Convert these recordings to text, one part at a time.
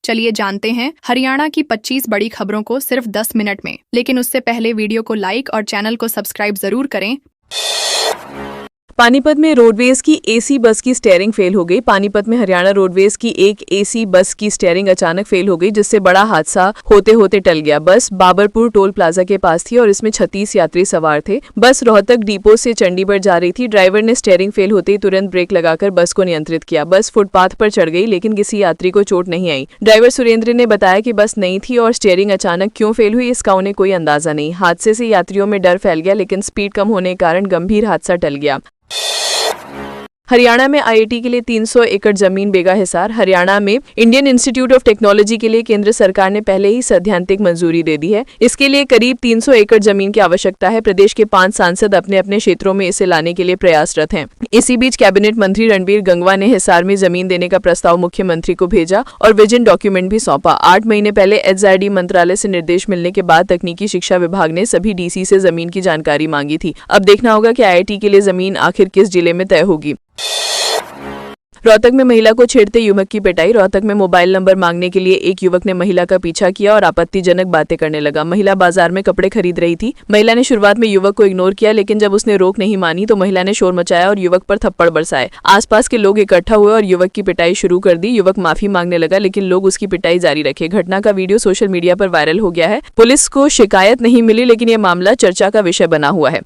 चलिए जानते हैं हरियाणा की 25 बड़ी खबरों को सिर्फ 10 मिनट में। लेकिन उससे पहले वीडियो को लाइक और चैनल को सब्सक्राइब जरूर करें। पानीपत में रोडवेज की एसी बस की स्टीयरिंग फेल हो गई। पानीपत में हरियाणा रोडवेज की एक एसी बस की स्टीयरिंग अचानक फेल हो गई, जिससे बड़ा हादसा होते होते टल गया। बस बाबरपुर टोल प्लाजा के पास थी और इसमें 36 यात्री सवार थे। बस रोहतक डिपो से चंडीगढ़ जा रही थी। ड्राइवर ने स्टीयरिंग फेल होते ही तुरंत ब्रेक लगाकर बस को नियंत्रित किया। बस फुटपाथ पर चढ़ गई, लेकिन किसी यात्री को चोट नहीं आई। ड्राइवर सुरेंद्र ने बताया कि बस नई थी और स्टीयरिंग अचानक क्यों फेल हुई इसका उन्हें कोई अंदाजा नहीं। हादसे से यात्रियों में डर फैल गया, लेकिन स्पीड कम होने के कारण गंभीर हादसा टल गया। हरियाणा में आईआईटी के लिए 300 एकड़ जमीन बेगा-हिसार। हरियाणा में इंडियन इंस्टीट्यूट ऑफ टेक्नोलॉजी के लिए केंद्र सरकार ने पहले ही सैद्धांतिक मंजूरी दे दी है। इसके लिए करीब 300 एकड़ जमीन की आवश्यकता है। प्रदेश के 5 सांसद अपने अपने क्षेत्रों में इसे लाने के लिए प्रयासरत हैं। इसी बीच कैबिनेट मंत्री रणबीर गंगवा ने हिसार में जमीन देने का प्रस्ताव मुख्यमंत्री को भेजा और विजन डॉक्यूमेंट भी सौंपा। 8 महीने पहले एचआरडी मंत्रालय से निर्देश मिलने के बाद तकनीकी शिक्षा विभाग ने सभी डीसी से जमीन की जानकारी मांगी थी। अब देखना होगा कि आईआईटी के लिए जमीन आखिर किस जिले में तय होगी। रोहतक में महिला को छेड़ते युवक की पिटाई। रोहतक में मोबाइल नंबर मांगने के लिए एक युवक ने महिला का पीछा किया और आपत्तिजनक बातें करने लगा। महिला बाजार में कपड़े खरीद रही थी। महिला ने शुरुआत में युवक को इग्नोर किया, लेकिन जब उसने रोक नहीं मानी तो महिला ने शोर मचाया और युवक पर थप्पड़ बरसाए। आसपास के लोग इकट्ठा हुए और युवक की पिटाई शुरू कर दी। युवक माफी मांगने लगा, लेकिन लोग उसकी पिटाई जारी रखे। घटना का वीडियो सोशल मीडिया पर वायरल हो गया है। पुलिस को शिकायत नहीं मिली, लेकिन यह मामला चर्चा का विषय बना हुआ है।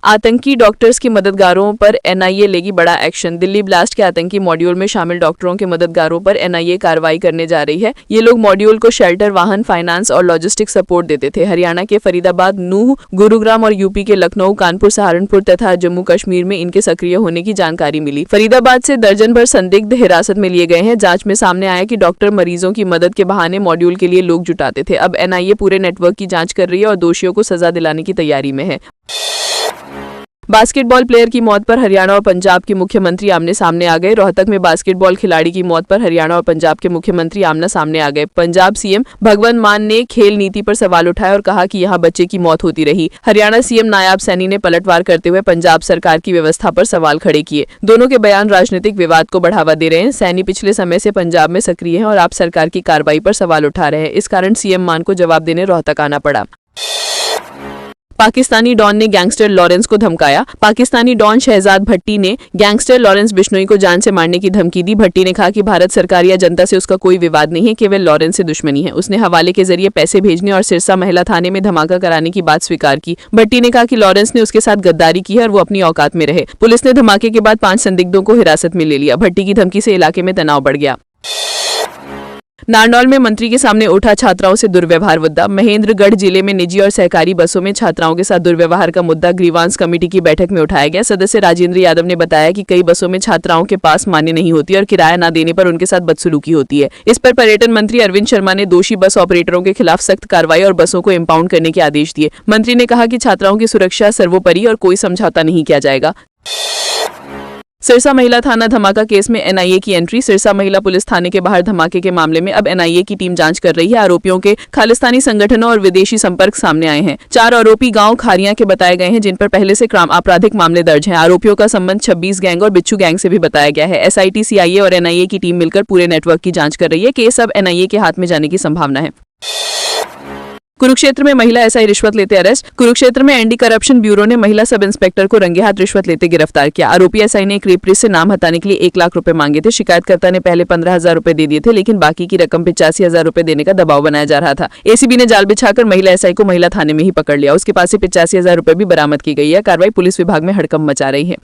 आतंकी डॉक्टर्स के मददगारों पर एनआईए लेगी बड़ा एक्शन। दिल्ली ब्लास्ट के आतंकी मॉड्यूल में शामिल डॉक्टरों के मददगारों पर एनआईए कार्रवाई करने जा रही है। ये लोग मॉड्यूल को शेल्टर, वाहन, फाइनेंस और लॉजिस्टिक सपोर्ट देते थे। हरियाणा के फरीदाबाद, नूह, गुरुग्राम और यूपी के लखनऊ, कानपुर, सहारनपुर तथा जम्मू कश्मीर में इनके सक्रिय होने की जानकारी मिली। फरीदाबाद से दर्जन भर संदिग्ध हिरासत में लिए गए हैं। जांच में सामने आया कि डॉक्टर मरीजों की मदद के बहाने मॉड्यूल के लिए लोग जुटाते थे। अब एनआईए पूरे नेटवर्क की जांच कर रही है और दोषियों को सजा दिलाने की तैयारी में है। बास्केटबॉल प्लेयर की मौत पर हरियाणा और पंजाब के मुख्यमंत्री आमने सामने आ गए। रोहतक में बास्केटबॉल खिलाड़ी की मौत पर हरियाणा और पंजाब के मुख्यमंत्री आमना सामने आ गए। पंजाब सीएम भगवंत मान ने खेल नीति पर सवाल उठाए और कहा कि यहां बच्चे की मौत होती रही। हरियाणा सीएम नायाब सैनी ने पलटवार करते हुए पंजाब सरकार की व्यवस्था पर सवाल खड़े किए। दोनों के बयान राजनीतिक विवाद को बढ़ावा दे रहे हैं। सैनी पिछले समय से पंजाब में सक्रिय हैं और आप सरकार की कार्रवाई पर सवाल उठा रहे हैं। इस कारण सीएम मान को जवाब देने रोहतक आना पड़ा। पाकिस्तानी डॉन ने गैंगस्टर लॉरेंस को धमकाया। पाकिस्तानी डॉन शहजाद भट्टी ने गैंगस्टर लॉरेंस बिश्नोई को जान से मारने की धमकी दी। भट्टी ने कहा कि भारत सरकार या जनता से उसका कोई विवाद नहीं है, केवल लॉरेंस से दुश्मनी है। उसने हवाले के जरिए पैसे भेजने और सिरसा महिला थाने में धमाका कराने की बात स्वीकार की। भट्टी ने कहा कि लॉरेंस ने उसके साथ गद्दारी की है और वो अपनी औकात में रहे। पुलिस ने धमाके के बाद 5 संदिग्धों को हिरासत में ले लिया। भट्टी की धमकी से इलाके में तनाव बढ़ गया। नारनौल में मंत्री के सामने उठा छात्राओं से दुर्व्यवहार मुद्दा। महेंद्रगढ़ जिले में निजी और सहकारी बसों में छात्राओं के साथ दुर्व्यवहार का मुद्दा ग्रीवांस कमेटी की बैठक में उठाया गया। सदस्य राजेंद्र यादव ने बताया कि कई बसों में छात्राओं के पास मान्य नहीं होती और किराया न देने पर उनके साथ बदसलूकी होती है। इस पर पर्यटन मंत्री अरविंद शर्मा ने दोषी बस ऑपरेटरों के खिलाफ सख्त कार्रवाई और बसों को इम्पाउंड करने के आदेश दिए। मंत्री ने कहा कि छात्राओं की सुरक्षा सर्वोपरि और कोई समझौता नहीं किया जाएगा। सिरसा महिला थाना धमाका केस में एनआईए की एंट्री। सिरसा महिला पुलिस थाने के बाहर धमाके के मामले में अब एनआईए की टीम जांच कर रही है। आरोपियों के खालिस्तानी संगठनों और विदेशी संपर्क सामने आए हैं। 4 आरोपी गांव खारियां के बताए गए हैं, जिन पर पहले से आपराधिक मामले दर्ज हैं। आरोपियों का संबंध 26 गैंग और बिच्छू गैंग से भी बताया गया है। एसआईटी, सीआईए और एनआईए की टीम मिलकर पूरे नेटवर्क की जांच कर रही है। केस अब एनआईए के हाथ में जाने की संभावना है। कुरुक्षेत्र में महिला एसआई रिश्वत लेते अरेस्ट। कुरुक्षेत्र में एंटी करप्शन ब्यूरो ने महिला सब इंस्पेक्टर को रंगे हाथ रिश्वत लेते गिरफ्तार किया। आरोपी एसआई ने एक रेपरिस्ट से नाम हटाने के लिए 1 लाख रुपए मांगे थे। शिकायतकर्ता ने पहले 15,000 रुपए दे दिए थे, लेकिन बाकी की रकम 85,000 रुपए देने का दबाव बनाया जा रहा था। एसीबी ने जाल बिछाकर महिला एसआई को महिला थाने में ही पकड़ लिया। उसके पास से 85,000 रुपए भी बरामद की गई है। कार्रवाई पुलिस विभाग में हड़कंप मचा रही है।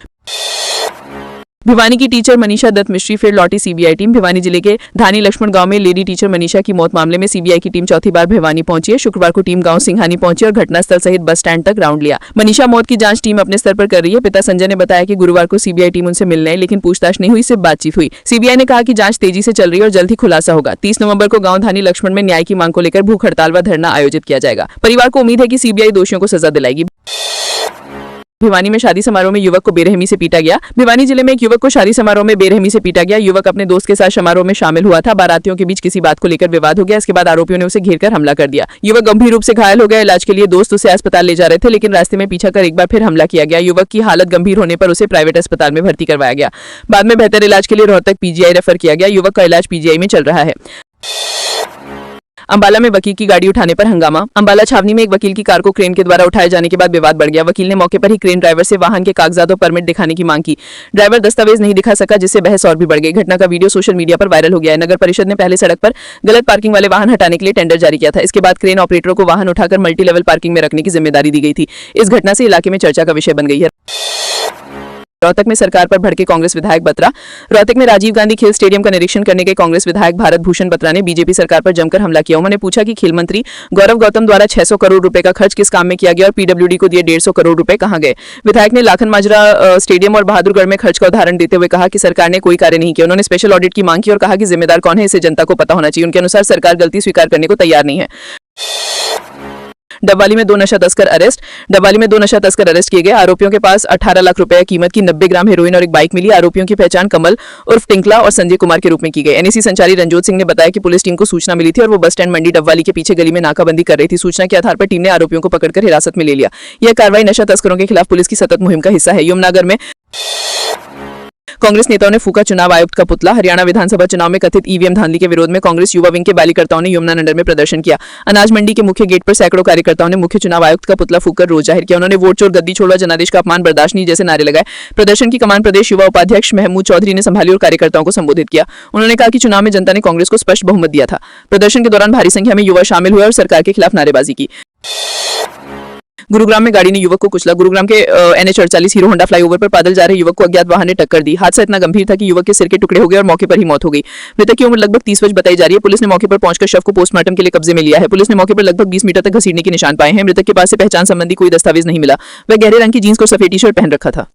भिवानी की टीचर मनीषा दत्त मिश्री फिर लौटी सीबीआई टीम। भिवानी जिले के धानी लक्ष्मण गांव में लेडी टीचर मनीषा की मौत मामले में सीबीआई की टीम चौथी बार भिवानी पहुंची है। शुक्रवार को टीम गांव सिंघानी पहुंची और घटनास्थल सहित बस स्टैंड तक राउंड लिया। मनीषा मौत की जांच टीम अपने स्तर पर कर रही है। पिता संजय ने बताया कि गुरुवार को सीबीआई टीम उनसे मिलने आई, लेकिन पूछताछ नहीं हुई, सिर्फ बातचीत हुई। सीबीआई ने कहा कि जांच तेजी से चल रही है और जल्द ही खुलासा होगा। 30 नवंबर को गांव धानी लक्ष्मण में न्याय की मांग को लेकर भूख हड़ताल व धरना आयोजित किया जाएगा। परिवार को उम्मीद है कि सीबीआई दोषियों को सजा दिलाएगी। भिवानी में शादी समारोह में युवक को बेरहमी से पीटा गया। भिवानी जिले में एक युवक को शादी समारोह में बेरहमी से पीटा गया। युवक अपने दोस्त के साथ समारोह में शामिल हुआ था। बारातियों के बीच किसी बात को लेकर विवाद हो गया। इसके बाद आरोपियों ने उसे घेरकर हमला कर दिया। युवक गंभीर रूप से घायल हो गया। इलाज के लिए दोस्त उसे अस्पताल ले जा रहे थे, लेकिन रास्ते में पीछा कर एक बार फिर हमला किया गया। युवक की हालत गंभीर होने पर उसे प्राइवेट अस्पताल में भर्ती करवाया गया। बाद में बेहतर इलाज के लिए रोहतक पीजीआई रेफर किया गया। युवक का इलाज पीजीआई में चल रहा है। अंबाला में वकील की गाड़ी उठाने पर हंगामा। अंबाला छावनी में एक वकील की कार को क्रेन के द्वारा उठाए जाने के बाद विवाद बढ़ गया। वकील ने मौके पर ही क्रेन ड्राइवर से वाहन के कागजात और परमिट दिखाने की मांग की। ड्राइवर दस्तावेज नहीं दिखा सका, जिससे बहस और भी बढ़ गई। घटना का वीडियो सोशल मीडिया पर वायरल हो गया है। नगर परिषद ने पहले सड़क पर गलत पार्किंग वाले वाहन हटाने के लिए टेंडर जारी किया था। इसके बाद क्रेन ऑपरेटरों को वाहन उठाकर मल्टी लेवल पार्किंग में रखने की जिम्मेदारी दी गई थी। इस घटना से इलाके में चर्चा का विषय बन गई है। रोहतक में सरकार पर भड़के कांग्रेस विधायक बत्रा। रोहतक में राजीव गांधी खेल स्टेडियम का निरीक्षण करने गए कांग्रेस विधायक भारत भूषण बत्रा ने बीजेपी सरकार पर जमकर हमला किया। उन्होंने पूछा कि खेल मंत्री गौरव गौतम द्वारा 600 करोड़ रुपए का खर्च किस काम में किया गया और पीडब्ल्यूडी को दिए 150 करोड़ रुपए कहां गए। विधायक ने लाखन माजरा स्टेडियम और बहादुरगढ़ में खर्च का उदाहरण देते हुए कहा कि सरकार ने कोई कार्य नहीं किया। उन्होंने स्पेशल ऑडिट की मांग की और कहा कि जिम्मेदार कौन है इसे जनता को पता होना चाहिए। उनके अनुसार सरकार गलती स्वीकार करने को तैयार नहीं है। डबवाली में दो नशा तस्कर अरेस्ट। डबवाली में दो नशा तस्कर अरेस्ट किए गए। आरोपियों के पास 18 लाख रुपए कीमत की 90 ग्राम हेरोइन और एक बाइक मिली। आरोपियों की पहचान कमल उर्फ टिंकला और संजय कुमार के रूप में की गई। एनएसी संचारी रंजोत सिंह ने बताया कि पुलिस टीम को सूचना मिली थी और वो बस स्टैंड मंडी डबवाली के पीछे गली में नाकाबंदी कर रही थी। सूचना के आधार पर टीम ने आरोपियों को पकड़कर हिरासत में ले लिया। यह कार्रवाई नशा तस्करों के खिलाफ पुलिस की सतत मुहिम का हिस्सा है। यमुनानगर में कांग्रेस नेताओं ने फूका चुनाव आयुक्त का पुतला। हरियाणा विधानसभा चुनाव में कथित ईवीएम धांधली के विरोध में कांग्रेस युवा विंग के कार्यकर्ताओं ने यमुनानगर में प्रदर्शन किया। अनाज मंडी के मुख्य गेट पर सैकड़ों कार्यकर्ताओं ने मुख्य चुनाव आयुक्त का पुतला फूककर रोष जाहिर किया। उन्होंने वोट चोर, गद्दी छोड़ो, जनादेश का अपमान बर्दाश्त नहीं जैसे नारे लगाए। प्रदर्शन की कमान प्रदेश युवा उपाध्यक्ष महमूद चौधरी ने संभाली और कार्यकर्ताओं को संबोधित किया। उन्होंने कहा कि चुनाव में जनता ने कांग्रेस को स्पष्ट बहुमत दिया था। प्रदर्शन के दौरान भारी संख्या में युवा शामिल हुए और सरकार के खिलाफ नारेबाजी की। गुरुग्राम में गाड़ी ने युवक को कुचला। गुरुग्राम के NH48 हीरो होंडा फ्लाईओवर पर पैदल जा रहे युवक को अज्ञात वाहन ने टक्कर दी। हादसा इतना गंभीर था कि युवक के सिर के टुकड़े हो गए और मौके पर ही मौत हो गई। मृतक की उम्र लगभग 30 वर्ष बताई जा रही है। पुलिस ने मौके पर पहुंचकर शव को पोस्टमार्टम के लिए कब्जे में लिया है। पुलिस ने मौके पर लगभग 20 मीटर तक घसीटने के निशान पाए हैं। मृतक के पास से पहचान संबंधी कोई दस्तावेज नहीं मिला। वह गहरे रंग की जींस और सफेद टी-शर्ट पहन रखा था।